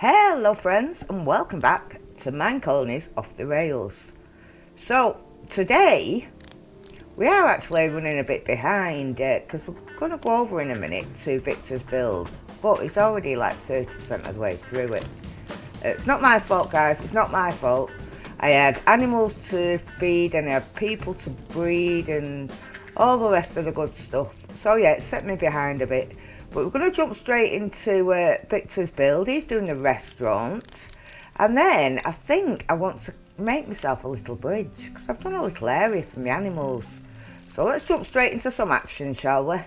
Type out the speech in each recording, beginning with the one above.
Hello friends and welcome back to Minecolonies off the rails. So today we are actually running a bit behind because we're going to go over in a minute to Victor's build, but it's already like 30% of the way through it. It's not my fault guys, it's not my fault. I had animals to feed and I had people to breed and all the rest of the good stuff. So yeah, it set me behind a bit. But we're going to jump straight into Victor's build. He's doing the restaurant. And then I think I want to make myself a little bridge because I've done a little area for my animals. So let's jump straight into some action, shall we?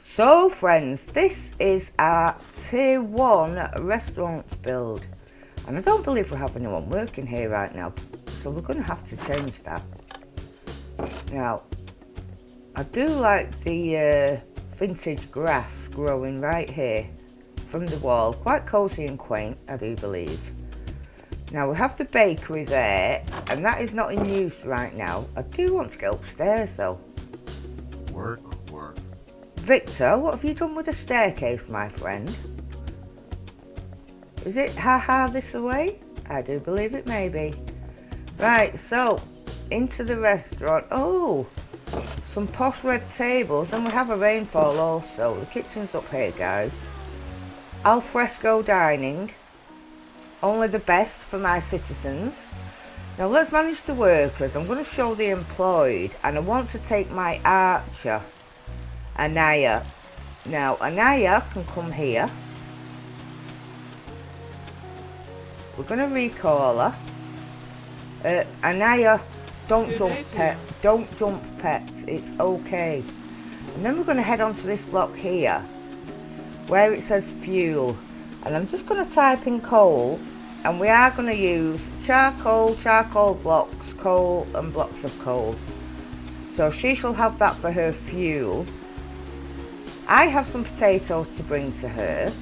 So friends, this is our tier 1 restaurant build and I don't believe we have anyone working here right now, so we're going to have to change that. Now I do like the vintage grass growing right here from the wall, quite cosy and quaint I do believe. Now we have the bakery there and that is not in use right now. I do want to get upstairs though. Work. Victor, what have you done with the staircase, my friend? Is it haha this away? I do believe it may be. Right, so into the restaurant. Oh, some posh red tables, and we have a rainfall also. The kitchen's up here, guys. Al fresco dining. Only the best for my citizens. Now let's manage the workers. I'm going to show the employed, and I want to take my archer. Anaya. Now Anaya can come here. We're going to recall her. Anaya, don't jump pet. Don't jump pets. It's okay. And then we're going to head on to this block here where it says fuel. And I'm just going to type in coal. And we are going to use charcoal blocks, coal and blocks of coal. So she shall have that for her fuel. I have some potatoes to bring to her.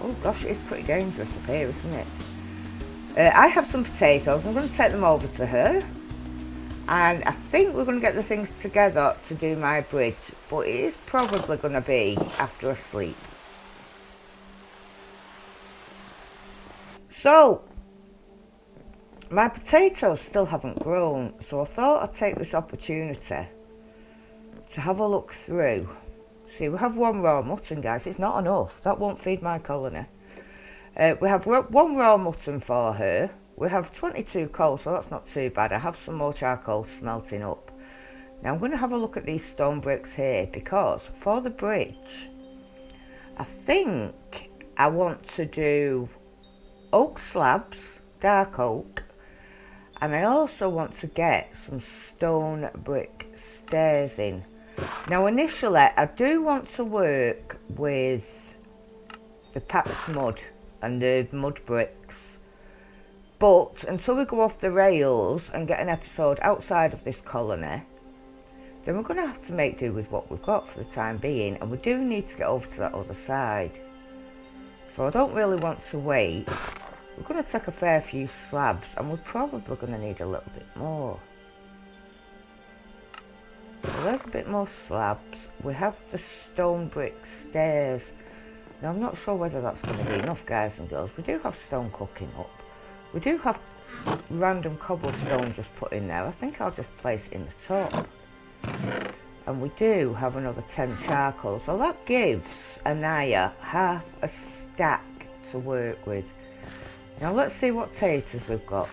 Oh gosh, it is pretty dangerous up here, isn't it? I have some potatoes. I'm going to take them over to her. And I think we're going to get the things together to do my bridge. But it is probably going to be after I sleep. So, my potatoes still haven't grown. So I thought I'd take this opportunity to have a look through. See, we have one raw mutton, guys. It's not enough. That won't feed my colony. We have one raw mutton for her. We have 22 coal, so that's not too bad. I have some more charcoal smelting up. Now I'm going to have a look at these stone bricks here, because for the bridge, I think I want to do oak slabs, dark oak, and I also want to get some stone brick stairs in. Now initially I do want to work with the packed mud and the mud bricks, but until we go off the rails and get an episode outside of this colony, then we're going to have to make do with what we've got for the time being, and we do need to get over to that other side. So I don't really want to wait. We're going to take a fair few slabs, and we're probably going to need a little bit more. So there's a bit more slabs. We have the stone brick stairs. Now I'm not sure whether that's going to be enough, guys and girls. We do have stone cooking up. We do have random cobblestone just put in there. I think I'll just place it in the top. And we do have another 10 charcoal. So that gives Anaya half a stack to work with. Now let's see what taters we've got.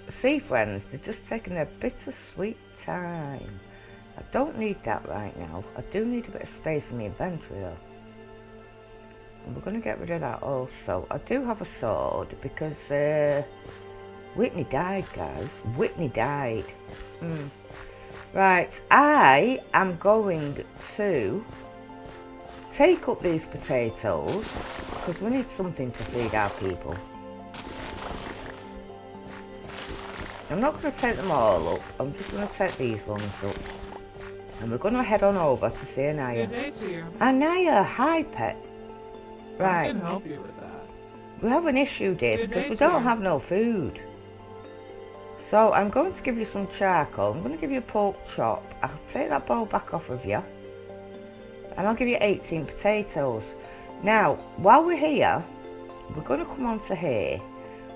See friends, they're just taking their bittersweet time. I don't need that right now. I do need a bit of space in my inventory though. And we're going to get rid of that also. I do have a sword because Whitney died, guys. Whitney died. Right, I am going to take up these potatoes because we need something to feed our people. I'm not going to take them all up. I'm just going to take these ones up. And we're going to head on over to see Anaya. Good day to you. Anaya, hi pet. Right. I can help you with that. We have an issue, dear, Good because day, we don't sir. have no food. So I'm going to give you some charcoal. I'm going to give you a pork chop. I'll take that bowl back off of you. And I'll give you 18 potatoes. Now, while we're here, we're going to come on to here.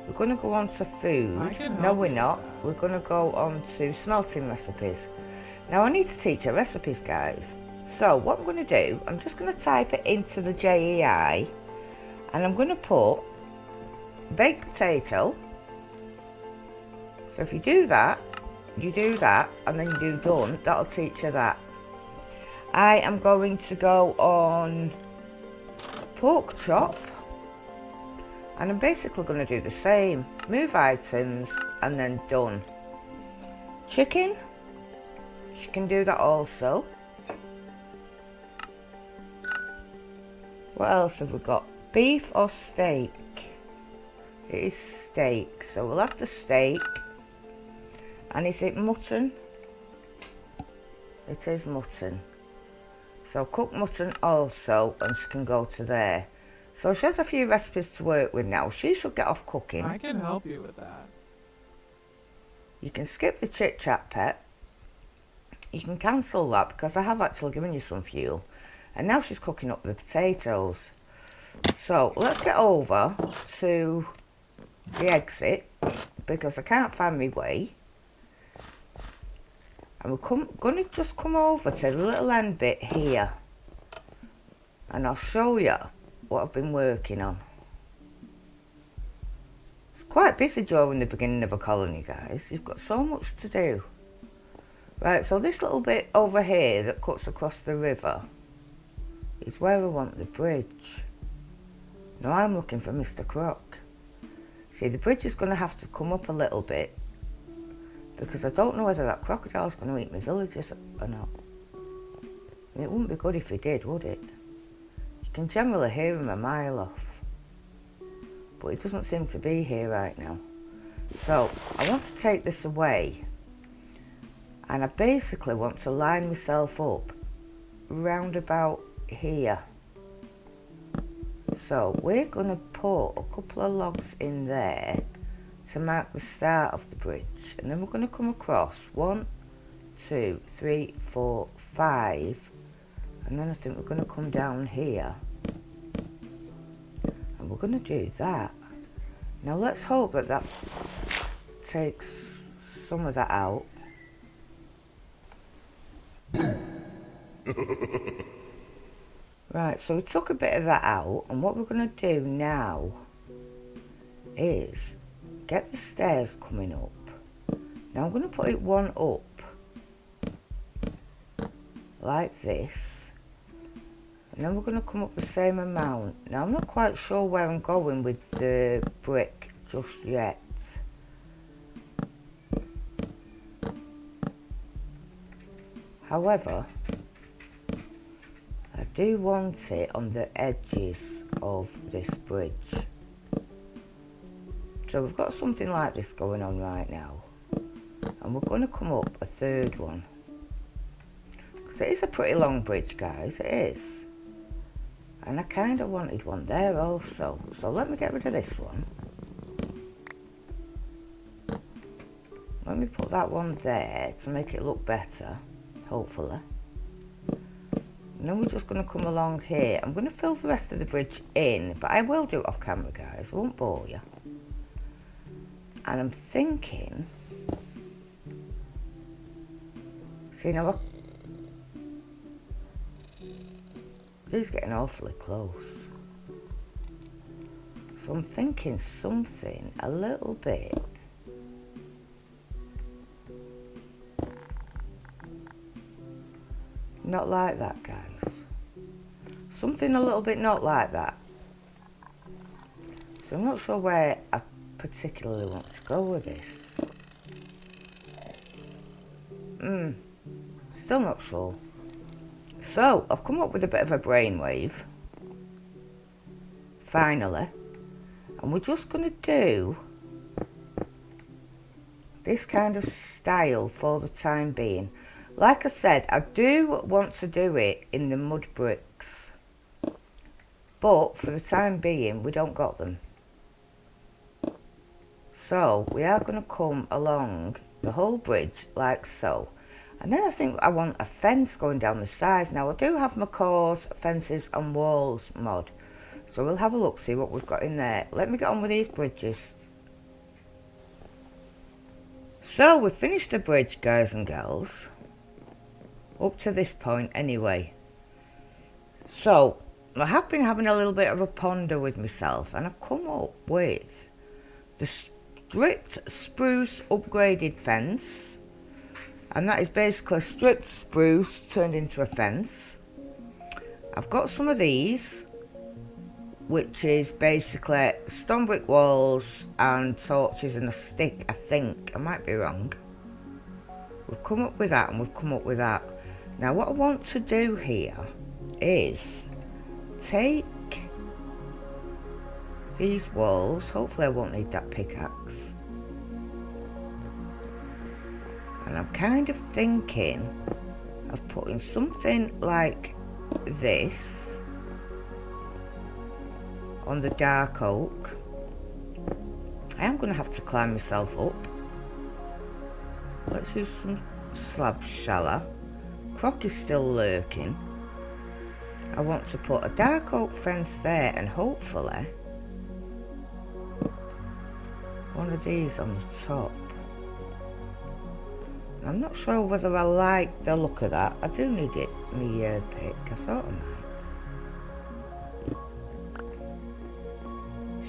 We're going to go on to food. No, we're not. We're going to go on to smelting recipes. Now, I need to teach you recipes, guys. So, what I'm going to do, I'm just going to type it into the JEI. And I'm going to put baked potato. So, if you do that, and then you do done, that'll teach you that. I am going to go on pork chop. And I'm basically going to do the same. Move items and then done. Chicken. She can do that also. What else have we got? Beef or steak? It is steak. So we'll have the steak. And is it mutton? It is mutton. So cooked mutton also, and she can go to there. So she has a few recipes to work with now. She should get off cooking. I can help you with that. You can skip the chit chat, pet. You can cancel that because I have actually given you some fuel. And now she's cooking up the potatoes. So let's get over to the exit because I can't find my way. And we're going to just come over to the little end bit here. And I'll show you what I've been working on. It's quite busy during the beginning of a colony, guys. You've got so much to do. Right, so this little bit over here that cuts across the river is where I want the bridge. Now I'm looking for Mr. Croc. See, the bridge is going to have to come up a little bit because I don't know whether that crocodile's going to eat my villagers or not. It wouldn't be good if he did, would it? You can generally hear him a mile off, but he doesn't seem to be here right now. So I want to take this away, and I basically want to line myself up round about here. So we're going to put a couple of logs in there to mark the start of the bridge, and then we're going to come across 1, 2, 3, 4, 5, and then I think we're going to come down here and we're going to do that. Now let's hope that that takes some of that out. Right, so we took a bit of that out, and what we're going to do now is get the stairs coming up. Now I'm going to put it one up like this, and then we're going to come up the same amount. Now I'm not quite sure where I'm going with the brick just yet. However, I do want it on the edges of this bridge. So we've got something like this going on right now, and we're going to come up a third one. Because it is a pretty long bridge, guys, it is. And I kind of wanted one there also. So let me get rid of this one. Let me put that one there to make it look better, hopefully. And then we're just going to come along here. I'm going to fill the rest of the bridge in, but I will do it off camera, guys. I won't bore you. And I'm thinking, see now, these getting awfully close. So I'm thinking something a little bit not like that, guys. Something a little bit not like that. So I'm not sure where I particularly want to go with this. Still not sure. So I've come up with a bit of a brainwave. Finally. And we're just going to do this kind of style for the time being. Like I said, I do want to do it in the mud bricks, but for the time being we don't got them. So we are going to come along the whole bridge like so. And then I think I want a fence going down the sides. Now I do have my cores, fences and walls mod. So we'll have a look, see what we've got in there. Let me get on with these bridges. So we've finished the bridge, guys and girls. Up to this point anyway. So I have been having a little bit of a ponder with myself, and I've come up with the stripped spruce upgraded fence. And that is basically stripped spruce turned into a fence. I've got some of these, which is basically stone brick walls and torches and a stick, I think. I might be wrong. We've come up with that, and we've come up with that. Now what I want to do here is take these walls. Hopefully I won't need that pickaxe. And I'm kind of thinking of putting something like this on the dark oak. I am going to have to climb myself up. Let's use some slab shallow. Croc is still lurking. I want to put a dark oak fence there, and hopefully one of these on the top. I'm not sure whether I like the look of that. I do need it, me pick. I thought I might.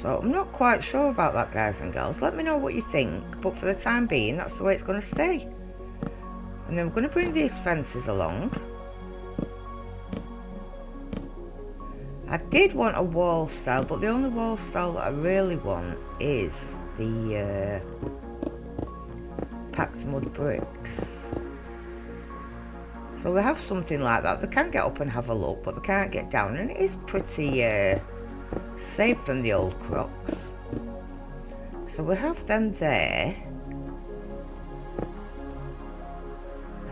So I'm not quite sure about that, guys and girls. Let me know what you think. But for the time being, that's the way it's going to stay. And then we're going to bring these fences along. I did want a wall style, but the only wall style that I really want is the packed mud bricks. So we have something like that. They can get up and have a look, but they can't get down, and it is pretty safe from the old crocs. So we have them there.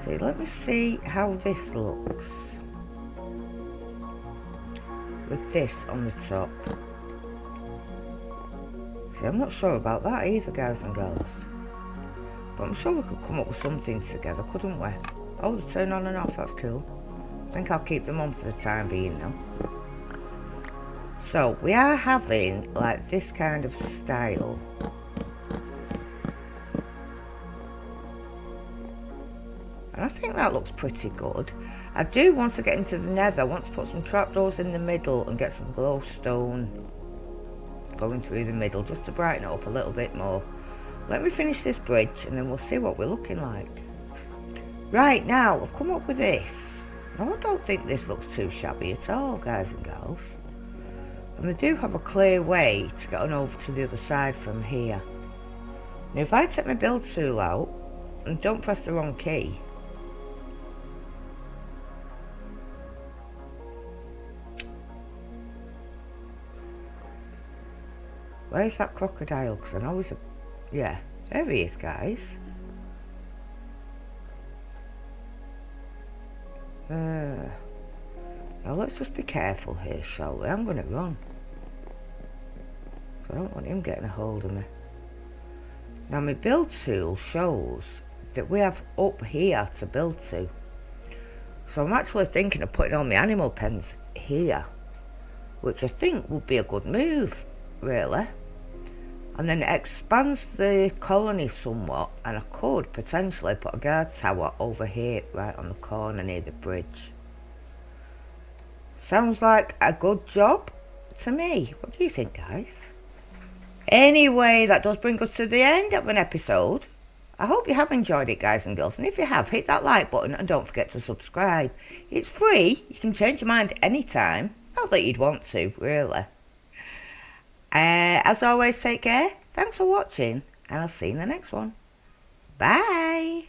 See, let me see how this looks. with this on the top. See, I'm not sure about that either, guys and girls. But I'm sure we could come up with something together, couldn't we? Oh, they turn on and off, that's cool. I think I'll keep them on for the time being now. So, we are having, like, this kind of style. And I think that looks pretty good. I do, once I get into the nether, I want to put some trapdoors in the middle and get some glowstone going through the middle, just to brighten it up a little bit more. Let me finish this bridge and then we'll see what we're looking like. Right, now, I've come up with this. Now, I don't think this looks too shabby at all, guys and girls. And they do have a clear way to get on over to the other side from here. Now, if I take my build tool out and don't press the wrong key, where's that crocodile? Because I know he's a... Yeah, there he is, guys. Now let's just be careful here, shall we? I'm going to run. I don't want him getting a hold of me. Now my build tool shows that we have up here to build to. So I'm actually thinking of putting all my animal pens here, which I think would be a good move, really. And then it expands the colony somewhat, and I could potentially put a guard tower over here, right on the corner near the bridge. Sounds like a good job to me. What do you think, guys? Anyway, that does bring us to the end of an episode. I hope you have enjoyed it, guys and girls, and if you have, hit that like button and don't forget to subscribe. It's free, you can change your mind anytime. Not that you'd want to, really. As always, take care, thanks for watching, and I'll see you in the next one. Bye!